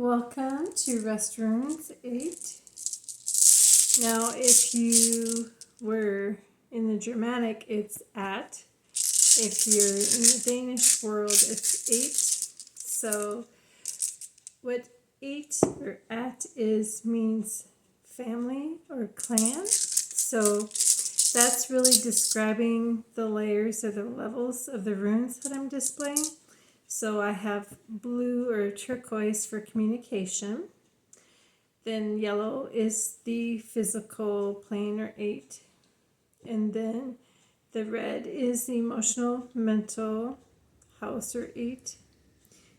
Welcome to Restaurants Aett. Now, if you were in the Germanic, it's Aett. If you're in the Danish world, it's Aett. So, what Aett or Aett is means family or clan. So, that's really describing the layers or the levels of the runes that I'm displaying. So I have blue or turquoise for communication. Then yellow is the physical plane or Aett. And then the red is the emotional, mental house or Aett.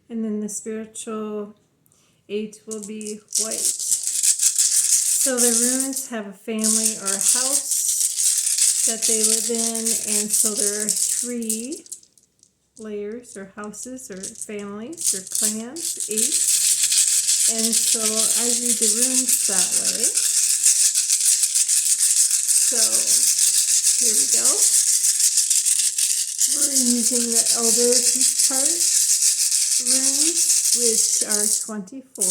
And then the spiritual Aett will be white. So the runes have a family or a house that they live in. And so there are 3 layers or houses or families or clans, 8. And so I read the runes that way. So here we go. We're using the Elder Chart runes, which are 24.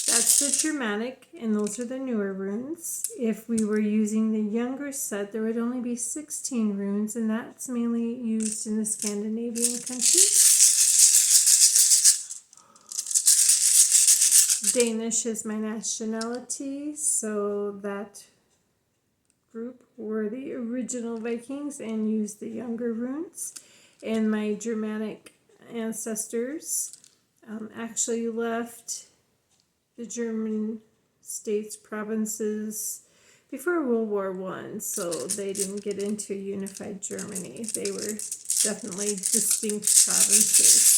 That's the Germanic, and those are the newer runes. If we were using the younger set, there would only be 16 runes, and that's mainly used in the Scandinavian countries. Danish is my nationality, so that group were the original Vikings and used the younger runes. And my Germanic ancestors actually left the German states, provinces before World War I, so they didn't get into unified Germany. They were definitely distinct provinces.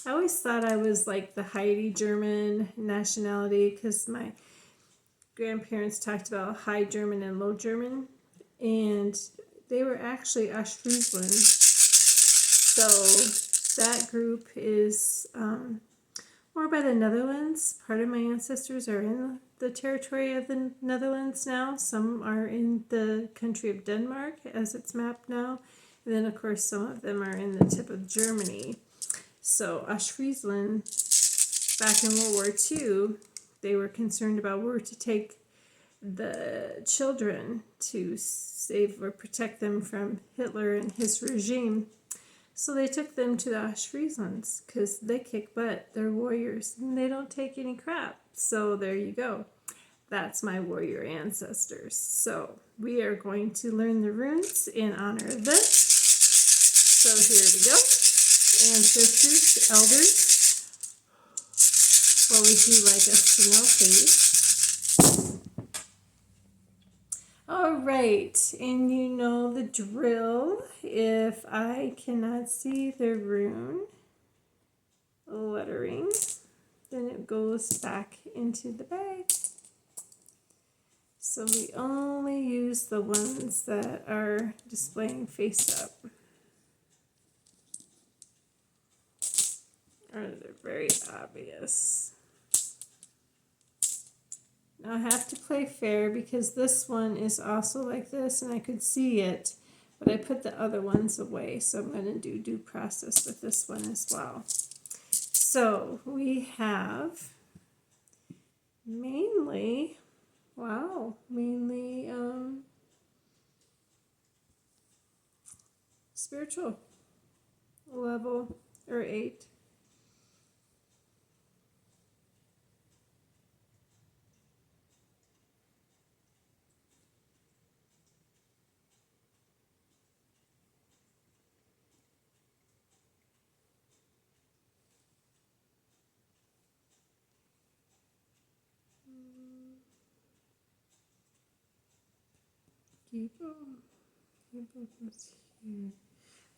I always thought I was like the Heidi German nationality because my grandparents talked about High German and Low German, and they were actually Ostfriesland. So that group is more by the Netherlands. Part of my ancestors are in the territory of the Netherlands now. Some are in the country of Denmark as it's mapped now. And then, of course, some of them are in the tip of Germany. So Ostfriesland, back in World War II, they were concerned about where to take the children to save or protect them from Hitler and his regime. So they took them to the Ostfrieslands because they kick butt. They're warriors and they don't take any crap. So there you go. That's my warrior ancestors. So we are going to learn the runes in honor of this. So here we go. Ancestors, elders, what would you like us to know, please? All right, and you know the drill. If I cannot see the rune lettering, then it goes back into the bag. So we only use the ones that are displaying face up. Or they're very obvious. Now I have to play fair because this one is also like this and I could see it, but I put the other ones away, so I'm going to do due process with this one as well. So we have mainly spiritual level or 8.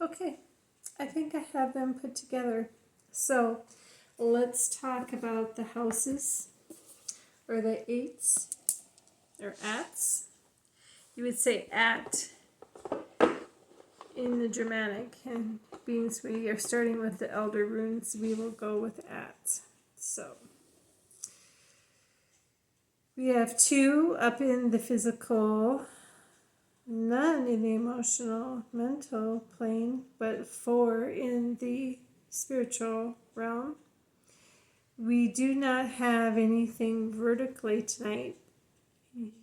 Okay, I think I have them put together. So let's talk about the houses or the 8s or Aetts. You would say Aett in the Germanic, and being we are starting with the elder runes, we will go with Aett. So we have 2 up in the physical, none in the emotional, mental plane, but 4 in the spiritual realm. We do not have anything vertically tonight.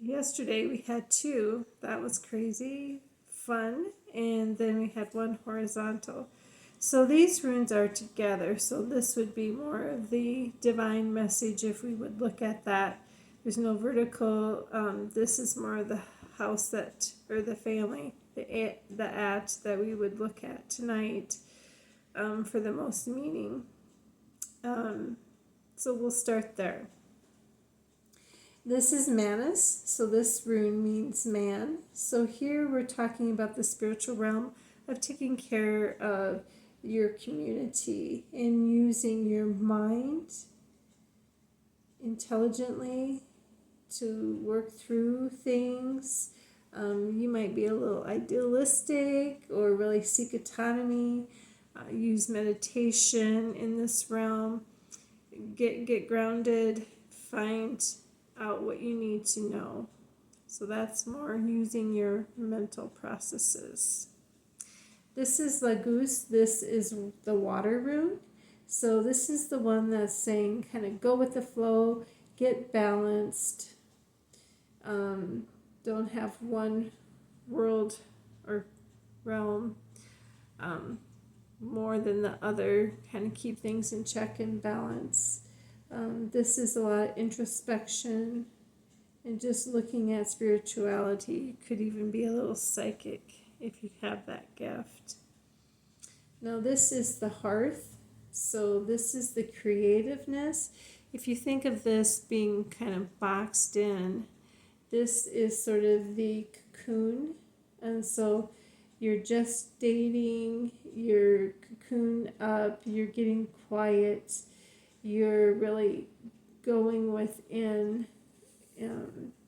Yesterday we had two. That was crazy fun. And then we had one horizontal. So these runes are together. So this would be more of the divine message if we would look at that. There's no vertical. This is more of the house that, or the family, the Aett that we would look at tonight for the most meaning. So we'll start there. This is Manus, so this rune means man. So here we're talking about the spiritual realm of taking care of your community and using your mind intelligently to work through things. You might be a little idealistic or really seek autonomy. Use meditation in this realm. Get grounded. Find out what you need to know. So that's more using your mental processes. This is Lagus. This is the water rune. So this is the one that's saying kind of go with the flow, get balanced. Don't have one world or realm more than the other. Kind of keep things in check and balance. This is a lot of introspection and just looking at spirituality. You could even be a little psychic if you have that gift. Now this is the hearth. So this is the creativeness. If you think of this being kind of boxed in, this is sort of the cocoon. And so you're gestating, you're cocoon up, you're getting quiet, you're really going within.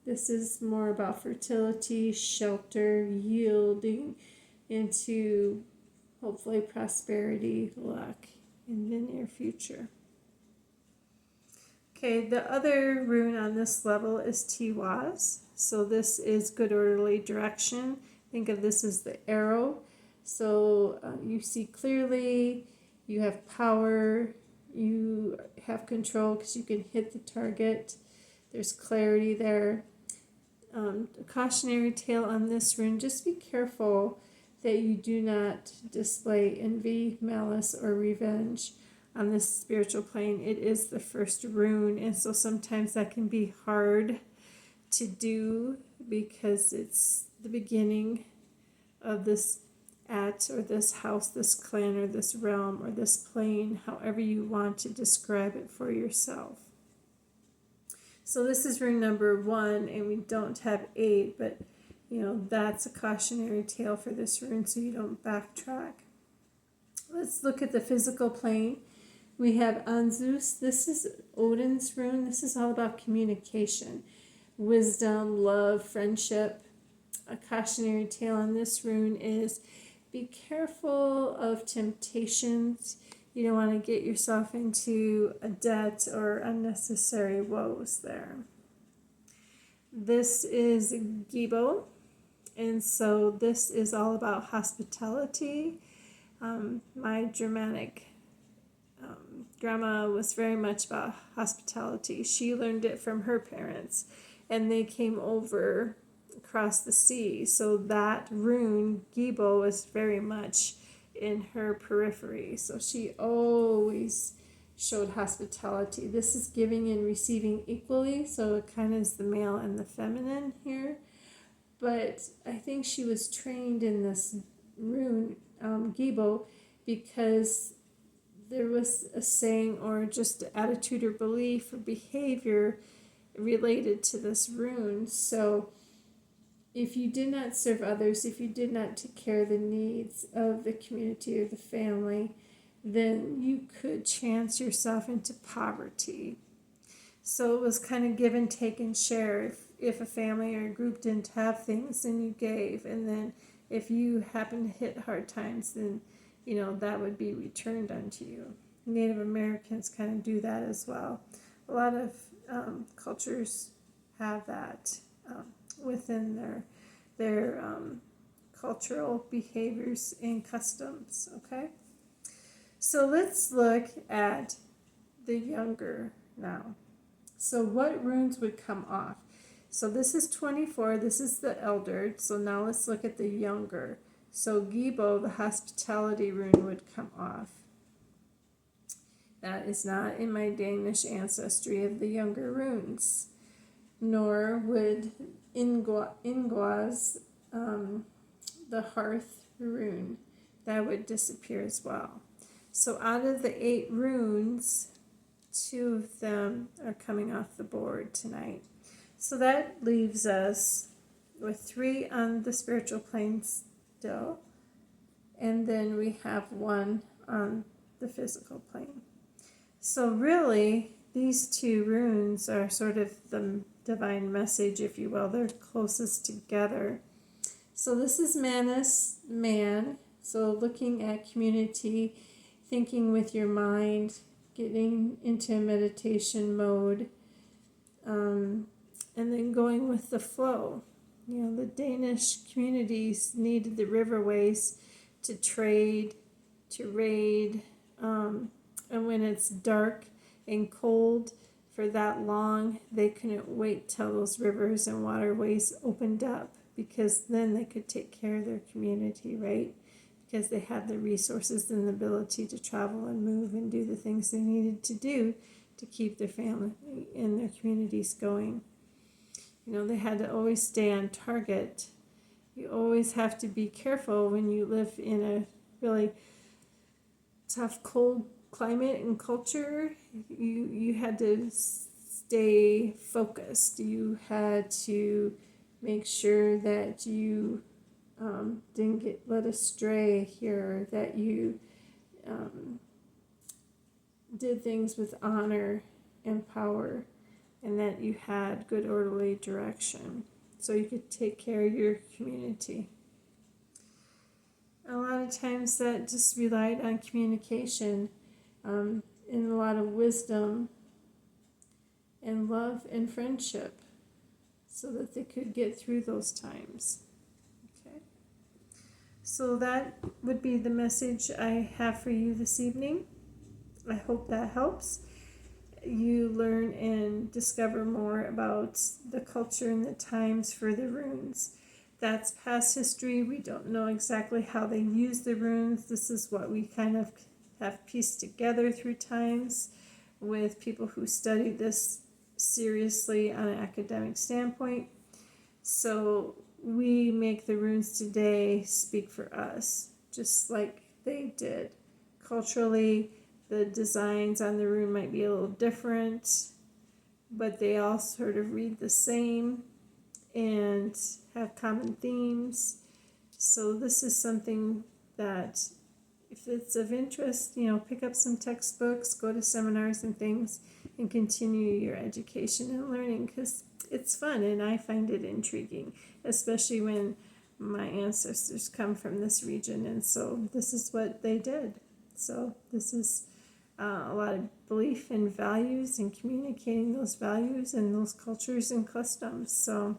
This is more about fertility, shelter, yielding into hopefully prosperity, luck in the near future. Okay, the other rune on this level is Tiwaz. So this is good orderly direction. Think of this as the arrow. So you see clearly, you have power, you have control because you can hit the target. There's clarity there. A cautionary tale on this rune, just be careful that you do not display envy, malice, or revenge on this spiritual plane. It is the first rune, and so sometimes that can be hard to do because it's the beginning of this Aett or this house, this clan, or this realm, or this plane, however you want to describe it for yourself. So this is rune number 1, and we don't have 8, but that's a cautionary tale for this rune so you don't backtrack. Let's look at the physical plane. We have Anzus. This is Odin's rune. This is all about communication, wisdom, love, friendship. A cautionary tale on this rune is be careful of temptations. You don't want to get yourself into a debt or unnecessary woes there. This is Gibo, and so this is all about hospitality. My Germanic grandma was very much about hospitality. She learned it from her parents, and they came over across the sea. So that rune, Gibo, was very much in her periphery. So she always showed hospitality. This is giving and receiving equally. So it kind of is the male and the feminine here. But I think she was trained in this rune, Gibo, because there was a saying or just attitude or belief or behavior related to this rune. So if you did not serve others, if you did not take care of the needs of the community or the family, then you could chance yourself into poverty. So it was kind of give and take and share. If a family or a group didn't have things, then you gave. And then if you happen to hit hard times, then that would be returned unto you. Native Americans kind of do that as well. A lot of cultures have that within their cultural behaviors and customs. Okay, so let's look at the younger now. So what runes would come off? So this is 24, this is the elder. So now let's look at the younger. So Gibo, the hospitality rune, would come off. That is not in my Danish ancestry of the younger runes. Nor would Ingwaz, the hearth rune. That would disappear as well. So out of the 8 runes, 2 of them are coming off the board tonight. So that leaves us with 3 on the spiritual plane still, and then we have 1 on the physical plane. So really, these 2 runes are sort of the divine message, if you will. They're closest together. So this is Manus, man. So looking at community, thinking with your mind, getting into meditation mode, and then going with the flow. You know, the Danish communities needed the riverways to trade, to raid, and when it's dark and cold for that long, they couldn't wait till those rivers and waterways opened up, because then they could take care of their community, right? Because they had the resources and the ability to travel and move and do the things they needed to do to keep their family and their communities going. You know, they had to always stay on target. You always have to be careful when you live in a really tough, cold climate and culture. You had to stay focused. You had to make sure that you didn't get led astray here, that you did things with honor and power, and that you had good orderly direction so you could take care of your community. A lot of times that just relied on communication, and a lot of wisdom and love and friendship so that they could get through those times. So that would be the message I have for you this evening. I hope that helps you learn and discover more about the culture and the times for the runes. That's past history. We don't know exactly how they use the runes. This is what we kind of have pieced together through times with people who study this seriously on an academic standpoint. So we make the runes today speak for us, just like they did. Culturally, the designs on the rune might be a little different, but they all sort of read the same and have common themes. So this is something that, if it's of interest, you know, pick up some textbooks, go to seminars and things, and continue your education and learning, because it's fun and I find it intriguing, especially when my ancestors come from this region, and so this is what they did. So this is a lot of belief and values and communicating those values and those cultures and customs. So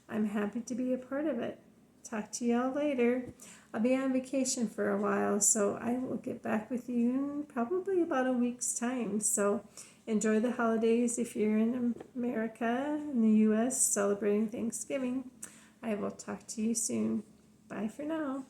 I'm happy to be a part of it. Talk to y'all later. I'll be on vacation for a while, so I will get back with you in probably about a week's time. So enjoy the holidays if you're in America, in the U.S., celebrating Thanksgiving. I will talk to you soon. Bye for now.